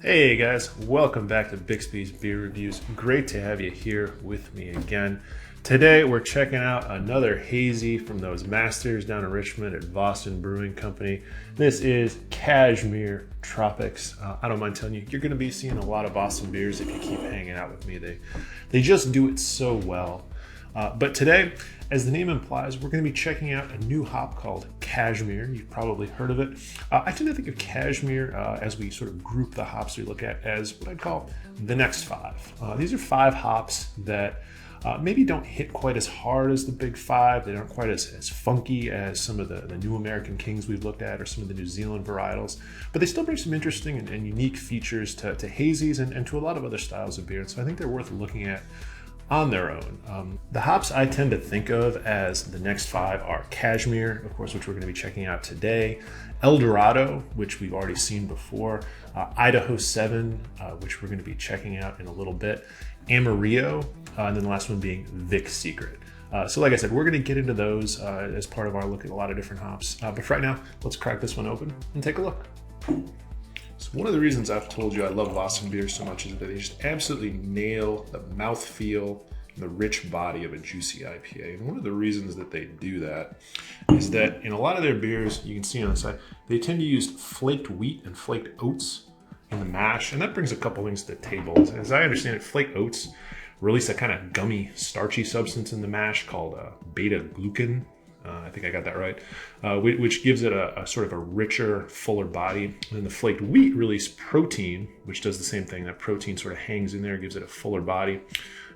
Hey guys, welcome back to Bixby's Beer Reviews. Great to have you here with me again. Today we're checking out another hazy from those masters down in Richmond at Väsen Brewing Company. This is Cashmere Tropics. I don't mind telling you, you're going to be seeing a lot of awesome beers if you keep hanging out with me. They just do it so well. But today, as the name implies, we're going to be checking out a new hop called Cashmere. You've probably heard of it. I tend to think of Cashmere as we sort of group the hops we look at as what I'd call the next five. These are five hops that maybe don't hit quite as hard as the big five. They aren't quite as funky as some of the new American Kings we've looked at or some of the New Zealand varietals, but they still bring some interesting and unique features to hazies and to a lot of other styles of beer. So I think they're worth looking at on their own. The hops I tend to think of as the next five are Cashmere, of course, which we're going to be checking out today, El Dorado, which we've already seen before, Idaho 7, which we're going to be checking out in a little bit, Amarillo, and then the last one being Vic's Secret. So like I said, we're going to get into those as part of our look at a lot of different hops. But for right now, let's crack this one open and take a look. So one of the reasons I've told you I love Väsen beers so much is that they just absolutely nail the mouthfeel and the rich body of a juicy IPA. And one of the reasons that they do that is that in a lot of their beers, you can see on the side, they tend to use flaked wheat and flaked oats in the mash. And that brings a couple things to the table. As I understand it, flaked oats release a kind of gummy, starchy substance in the mash called beta-glucan. I think I got that right, which gives it a sort of a richer, fuller body. And then the flaked wheat release protein, which does the same thing. That protein sort of hangs in there, gives it a fuller body.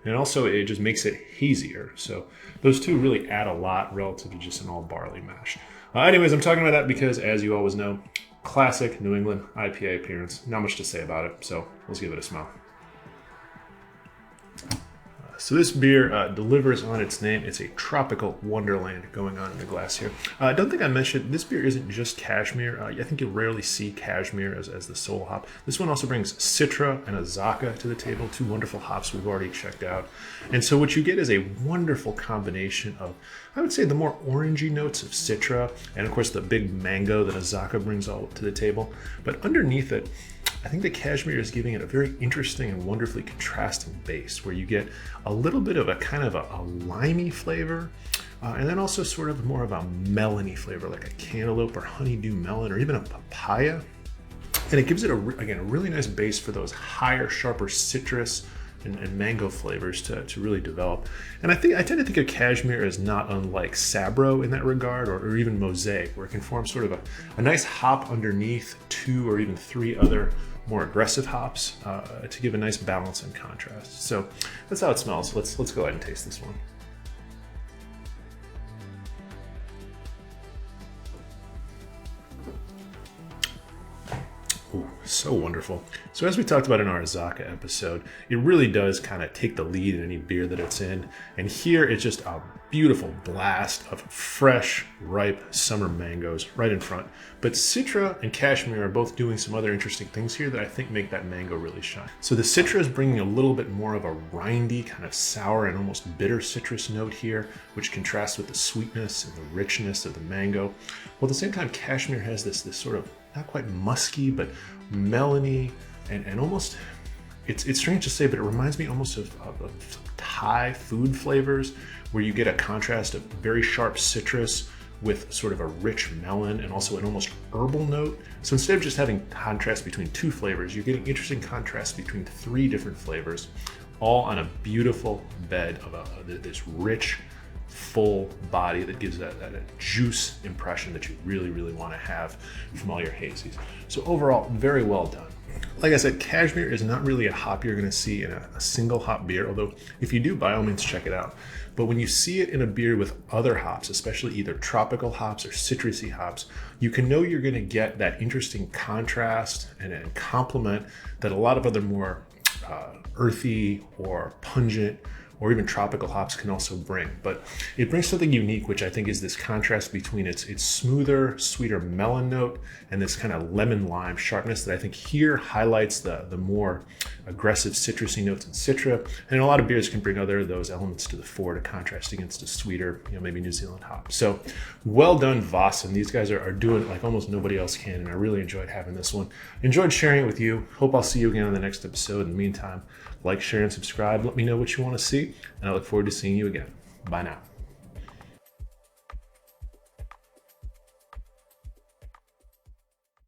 And also it just makes it hazier. So those two really add a lot relative to just an all barley mash. Anyways, I'm talking about that because, as you always know, classic New England IPA appearance. Not much to say about it, so let's give it a smell. So this beer delivers on its name. It's a tropical wonderland going on in the glass here. I don't think I mentioned, this beer isn't just Cashmere. I think you'll rarely see Cashmere as the sole hop. This one also brings Citra and Azacca to the table, two wonderful hops we've already checked out. And so what you get is a wonderful combination of, I would say, the more orangey notes of Citra, and of course the big mango that Azacca brings all to the table. But underneath it, I think the Cashmere is giving it a very interesting and wonderfully contrasting base where you get a little bit of a kind of a limey flavor and then also sort of more of a melony flavor like a cantaloupe or honeydew melon or even a papaya. And it gives it, again, a really nice base for those higher, sharper citrus and mango flavors to really develop. And I tend to think of Cashmere as not unlike Sabro in that regard, or even Mosaic, where it can form sort of a nice hop underneath two or even three other more aggressive hops to give a nice balance and contrast. So that's how it smells. Let's go ahead and taste this one. Ooh, so wonderful. So as we talked about in our Azacca episode, it really does kind of take the lead in any beer that it's in. And here it's just a beautiful blast of fresh, ripe summer mangoes right in front. But Citra and Cashmere are both doing some other interesting things here that I think make that mango really shine. So the Citra is bringing a little bit more of a rindy, kind of sour and almost bitter citrus note here, which contrasts with the sweetness and the richness of the mango. While at the same time, Cashmere has this sort of not quite musky, but melony and almost, it's strange to say, but it reminds me almost of Thai food flavors where you get a contrast of very sharp citrus with sort of a rich melon and also an almost herbal note. So instead of just having contrast between two flavors, you're getting interesting contrast between three different flavors, all on a beautiful bed of this rich, full body that gives that juice impression that you really, really want to have from all your hazies. So overall, very well done. Like I said, Cashmere is not really a hop you're going to see in a single hop beer, although if you do, by all means, check it out. But when you see it in a beer with other hops, especially either tropical hops or citrusy hops, you can know you're going to get that interesting contrast and complement that a lot of other more earthy or pungent or even tropical hops can also bring. But it brings something unique, which I think is this contrast between its smoother, sweeter melon note and this kind of lemon lime sharpness that I think here highlights the more aggressive citrusy notes in Citra. And a lot of beers can bring other of those elements to the fore to contrast against a sweeter, maybe New Zealand hop. So well done, Väsen. These guys are doing it like almost nobody else can, and I really enjoyed having this one. Enjoyed sharing it with you. Hope I'll see you again on the next episode. In the meantime, like, share, and subscribe. Let me know what you want to see, and I look forward to seeing you again. Bye now.